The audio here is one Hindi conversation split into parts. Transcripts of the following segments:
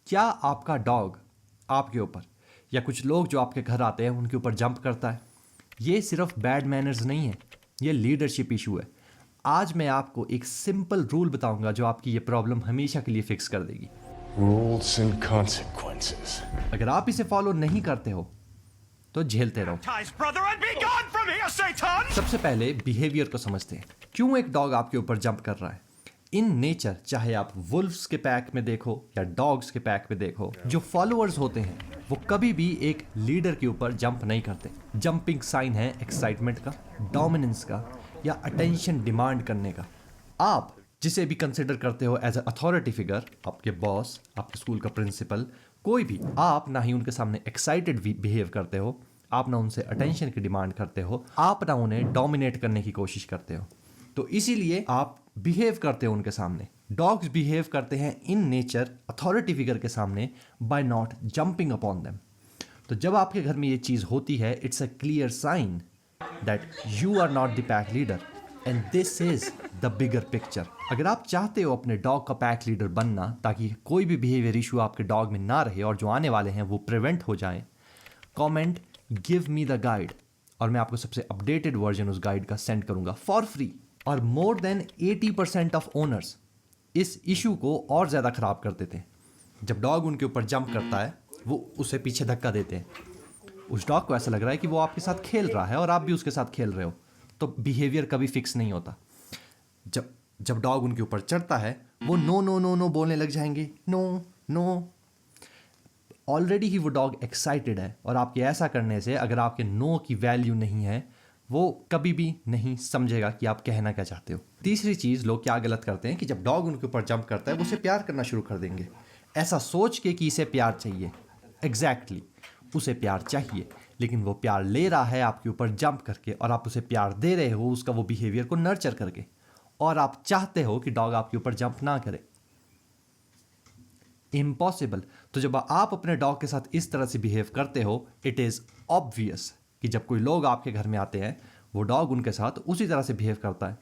क्या आपका डॉग आपके ऊपर या कुछ लोग जो आपके घर आते हैं उनके ऊपर जंप करता है? ये सिर्फ बैड मैनर्स नहीं है, ये लीडरशिप इशू है। आज मैं आपको एक सिंपल रूल बताऊंगा जो आपकी ये प्रॉब्लम हमेशा के लिए फिक्स कर देगी। Rules and consequences. अगर आप इसे फॉलो नहीं करते हो तो झेलते रहो। Ties, brother, and be gone from here, Satan! सबसे पहले बिहेवियर को समझते हैं। क्यों एक डॉग आपके ऊपर जंप कर रहा है? इन नेचर, चाहे आप वुल्फ्स के पैक में देखो या डॉग्स के पैक में देखो, जो फॉलोअर्स होते हैं वो कभी भी एक लीडर के ऊपर जंप नहीं करते। जंपिंग साइन है एक्साइटमेंट का, डोमिनेंस का या अटेंशन डिमांड करने का। आप जिसे भी कंसिडर करते हो एज अ अथॉरिटी फिगर, आपके बॉस, आपके स्कूल का प्रिंसिपल, कोई भी, आप ना ही उनके सामने एक्साइटेड बिहेव करते हो, आप ना उनसे अटेंशन की डिमांड करते हो, आप ना उन्हें डोमिनेट करने की कोशिश करते हो। तो इसीलिए आप बिहेव करते हो उनके सामने। डॉग्स बिहेव करते हैं इन नेचर अथॉरिटी फिगर के सामने by not jumping upon them. तो जब आपके घर में ये चीज़ होती है, it's a clear sign that you are not the pack leader and this is the bigger picture. अगर आप चाहते हो अपने डॉग का पैक लीडर बनना ताकि कोई भी बिहेवियर इशू आपके डॉग में ना रहे और जो आने वाले हैं वो प्रिवेंट हो जाएं, comment give me the guide और मैं आपको सबसे अपडेटेड वर्जन उस गाइड का सेंड करूंगा फॉर फ्री। और मोर देन 80% ऑफ ओनर्स इस इशू को और ज़्यादा ख़राब कर देते हैं। जब डॉग उनके ऊपर जंप करता है वो उसे पीछे धक्का देते हैं। उस डॉग को ऐसा लग रहा है कि वो आपके साथ खेल रहा है और आप भी उसके साथ खेल रहे हो, तो बिहेवियर कभी फिक्स नहीं होता। जब डॉग उनके ऊपर चढ़ता है वो नो नो नो नो बोलने लग जाएंगे, नो नो। ऑलरेडी ही वो डॉग एक्साइटेड है और आपके ऐसा करने से अगर आपके नो की वैल्यू नहीं है वो कभी भी नहीं समझेगा कि आप कहना क्या चाहते हो। तीसरी चीज़, लोग क्या गलत करते हैं कि जब डॉग उनके ऊपर जंप करता है वो उसे प्यार करना शुरू कर देंगे, ऐसा सोच के कि इसे प्यार चाहिए। एग्जैक्टली, उसे प्यार चाहिए, लेकिन वो प्यार ले रहा है आपके ऊपर जंप करके और आप उसे प्यार दे रहे हो उसका वो बिहेवियर को नर्चर करके, और आप चाहते हो कि डॉग आपके ऊपर जंप ना करे। इम्पॉसिबल। तो जब आप अपने डॉग के साथ इस तरह से बिहेव करते हो, इट इज़ ऑब्वियस कि जब कोई लोग आपके घर में आते हैं वो डॉग उनके साथ उसी तरह से बिहेव करता है।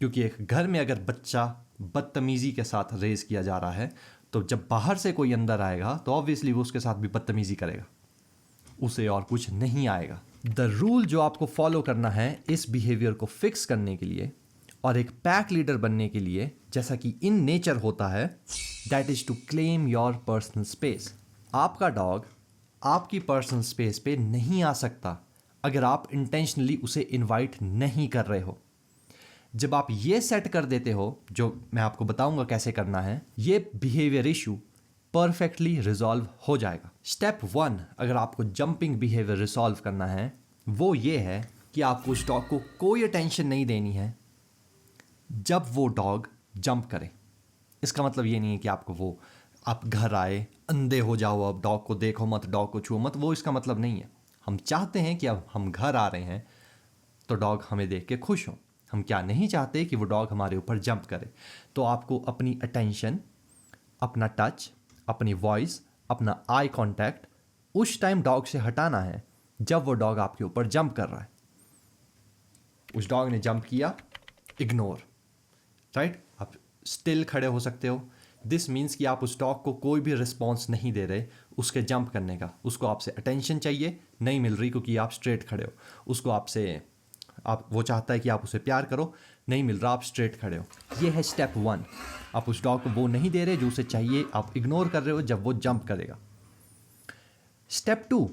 क्योंकि एक घर में अगर बच्चा बदतमीज़ी के साथ रेज किया जा रहा है तो जब बाहर से कोई अंदर आएगा तो ऑब्वियसली वो उसके साथ भी बदतमीज़ी करेगा, उसे और कुछ नहीं आएगा। द रूल जो आपको फॉलो करना है इस बिहेवियर को फिक्स करने के लिए और एक पैक लीडर बनने के लिए, जैसा कि इन नेचर होता है, that is to claim your personal space. आपका डॉग आपकी पर्सनल स्पेस पे नहीं आ सकता अगर आप इंटेंशनली उसे इनवाइट नहीं कर रहे हो। जब आप ये सेट कर देते हो, जो मैं आपको बताऊंगा कैसे करना है, ये बिहेवियर इशू परफेक्टली रिजॉल्व हो जाएगा। स्टेप 1, अगर आपको जंपिंग बिहेवियर रिजॉल्व करना है, वो ये है कि आपको उस डॉग को कोई अटेंशन नहीं देनी है जब वो डॉग जंप करे। इसका मतलब ये नहीं है कि आप घर आए, अंधे हो जाओ, अब डॉग को देखो मत, डॉग को छुओ मत, वो इसका मतलब नहीं है। हम चाहते हैं कि अब हम घर आ रहे हैं तो डॉग हमें देख के खुश हो। हम क्या नहीं चाहते कि वो डॉग हमारे ऊपर जंप करे। तो आपको अपनी अटेंशन, अपना टच, अपनी वॉइस, अपना आई कांटेक्ट उस टाइम डॉग से हटाना है जब वो डॉग आपके ऊपर जंप कर रहा है। उस डॉग ने जंप किया, इग्नोर, राइट? आप स्टिल खड़े हो सकते हो। दिस मीन्स कि आप उस डॉग को कोई भी रिस्पॉन्स नहीं दे रहे उसके जंप करने का। उसको आपसे अटेंशन चाहिए, नहीं मिल रही क्योंकि आप स्ट्रेट खड़े हो। उसको वो चाहता है कि आप उसे प्यार करो, नहीं मिल रहा, आप स्ट्रेट खड़े हो। ये है स्टेप 1। आप उस डॉग को वो नहीं दे रहे जो उसे चाहिए, आप इग्नोर कर रहे हो जब वो जंप करेगा। स्टेप 2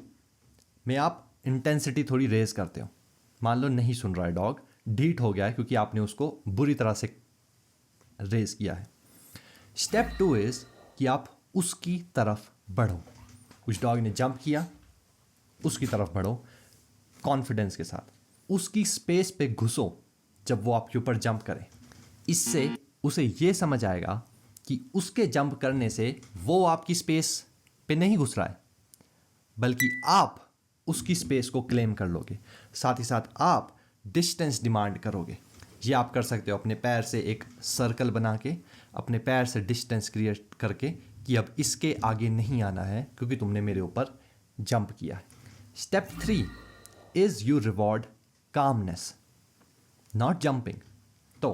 में आप इंटेंसिटी थोड़ी रेज करते हो। मान लो नहीं सुन रहा है डॉग, ढीठ हो गया है क्योंकि आपने उसको बुरी तरह से रेज किया है। स्टेप 2 इज कि आप उसकी तरफ बढ़ो। उस डॉग ने जंप किया, उसकी तरफ बढ़ो कॉन्फिडेंस के साथ। उसकी स्पेस पे घुसो जब वो आपके ऊपर जंप करे। इससे उसे ये समझ आएगा कि उसके जंप करने से वो आपकी स्पेस पे नहीं घुस रहा है, बल्कि आप उसकी स्पेस को क्लेम कर लोगे। साथ ही साथ आप डिस्टेंस डिमांड करोगे। ये आप कर सकते हो अपने पैर से एक सर्कल बना के, अपने पैर से डिस्टेंस क्रिएट करके कि अब इसके आगे नहीं आना है क्योंकि तुमने मेरे ऊपर जंप किया है। Step 3 is you reward calmness, not jumping. तो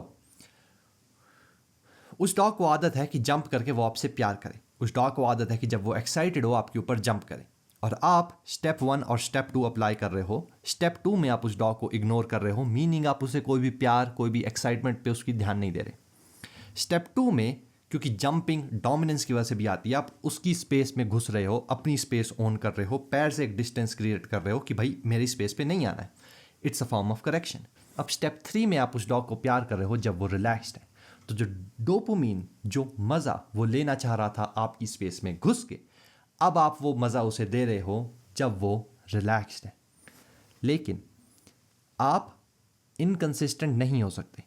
उस डॉग को आदत है कि जंप करके वो आपसे प्यार करे, उस डॉग को आदत है कि जब वो एक्साइटेड हो आपके ऊपर जंप करे, और आप स्टेप 1 और स्टेप 2 अप्लाई कर रहे हो। स्टेप 2 में आप उस डॉग को इग्नोर कर रहे हो, मीनिंग आप उसे कोई भी प्यार, कोई भी एक्साइटमेंट पे उसकी ध्यान नहीं दे रहे। स्टेप 2 में क्योंकि जंपिंग डोमिनेंस की वजह से भी आती है, आप उसकी स्पेस में घुस रहे हो, अपनी स्पेस ओन कर रहे हो, पैर से एक डिस्टेंस क्रिएट कर रहे हो कि भाई मेरी स्पेस पे नहीं आना है। It's a form of correction. अब स्टेप 3 में आप उस डॉग को प्यार कर रहे हो जब वो रिलैक्स्ड है। तो जो डोपामिन, जो मज़ा वो लेना चाह रहा था आपकी स्पेस में घुस के, अब आप वो मज़ा उसे दे रहे हो जब वो रिलैक्स्ड है। लेकिन आप इनकंसिस्टेंट नहीं हो सकते,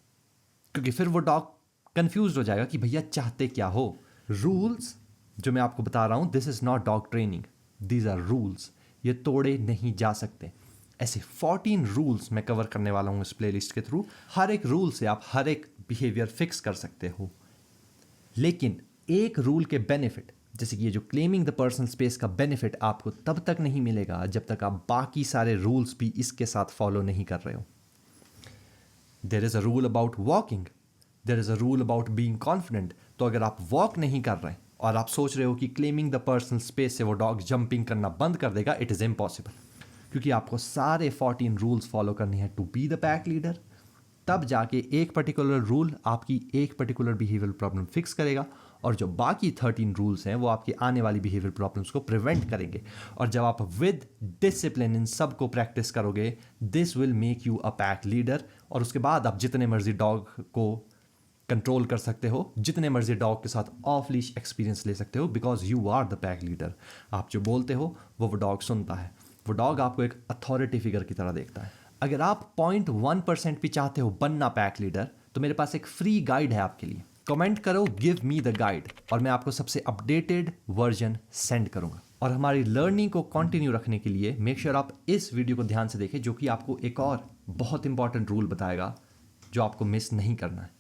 क्योंकि फिर वो डॉग कंफ्यूज हो जाएगा कि भैया चाहते क्या हो। रूल्स जो मैं आपको बता रहा हूँ, this is not dog training, these are rules. ये तोड़े नहीं जा सकते। ऐसे 14 रूल्स मैं कवर करने वाला हूँ इस प्लेलिस्ट के थ्रू। हर एक रूल से आप हर एक बिहेवियर फिक्स कर सकते हो। लेकिन एक रूल के बेनिफिट, जैसे कि ये जो क्लेमिंग द पर्सनल स्पेस का बेनिफिट, आपको तब तक नहीं मिलेगा जब तक आप बाकी सारे रूल्स भी इसके साथ फॉलो नहीं कर रहे हो। There is a rule about walking, there is a rule about being confident. तो अगर आप वॉक नहीं कर रहे और आप सोच रहे हो कि क्लेमिंग द पर्सनल स्पेस से वो डॉग जंपिंग करना बंद कर देगा, इट इज़ इम्पॉसिबल, क्योंकि आपको सारे 14 रूल्स फॉलो करने हैं to be the pack leader. तब जाके एक पर्टिकुलर रूल आपकी एक पर्टिकुलर बिहेवियर प्रॉब्लम फिक्स करेगा, और जो बाकी 13 रूल्स हैं वो आपकी आने वाली बिहेवियर प्रॉब्लम्स को प्रिवेंट करेंगे। और जब आप विद डिसिप्लिन इन सब को प्रैक्टिस करोगे, this will make you a pack leader. और उसके बाद आप जितने मर्जी डॉग को कंट्रोल कर सकते हो, जितने मर्जी डॉग के साथ ऑफ लीश एक्सपीरियंस ले सकते हो, because you are the pack leader. आप जो बोलते हो वो डॉग सुनता है। वो डॉग आपको एक अथॉरिटी फिगर की तरह देखता है। अगर आप 0.1% भी चाहते हो बनना पैक लीडर, तो मेरे पास एक फ्री गाइड है आपके लिए। कमेंट करो गिव मी द गाइड, और मैं आपको सबसे अपडेटेड वर्जन सेंड करूंगा। और हमारी लर्निंग को कंटिन्यू रखने के लिए मेक श्योर आप इस वीडियो को ध्यान से देखें, जो कि आपको एक और बहुत इंपॉर्टेंट रूल बताएगा जो आपको मिस नहीं करना है।